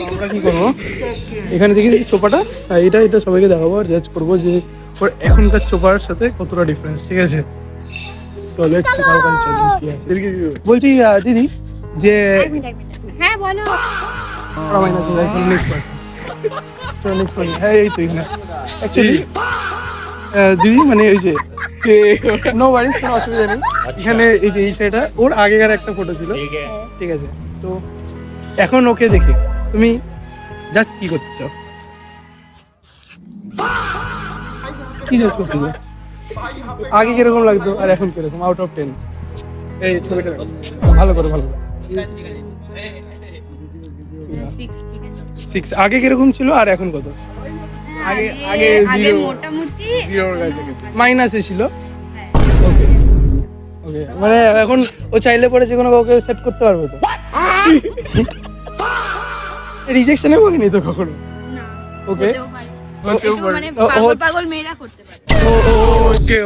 আমরা কি করবো এখানে দেখি চোপাটা, এটা এটা সবাইকে দেখাবো আর জাজ করবো যে ওর এখনকার চোপার সাথে কতটা ডিফারেন্স, ঠিক আছে? বলছি দিদি যে হ্যাঁ বলো। হ্যাঁ এই তো এখানে অ্যাকচুয়ালি দিদি মানে ওই যে নো ওয়ারিস, কোনো অসুবিধা নেই। এখানে এই যে এই সাইডটা ওর আগেকার একটা ফটো ছিল, ঠিক আছে? তো এখন ওকে দেখে তুমি জাস্ট কি করতে চাও, কি জাজ করতে চাও? আগে কিরকম লাগতো আর এখন কিরকম, আউট অফ 10? এই ছবিটা ভালো করে ভালো করে 6। আগে কিরকম ছিল আর এখন কত? আগে আগে আগে zero, মোটামুটি জিরোর কাছে মাইনাসে ছিল। ওকে ওকে, মানে এখন ও চাইলে পরে যে কোনো কাউকে সেট করতে পারবে তো? রিজেকশনে বলিনি তো কখনো? না ওকে হতেও পারে। একটু মানে পাগল পাগল মেয়েরা করতে পারে। ওকে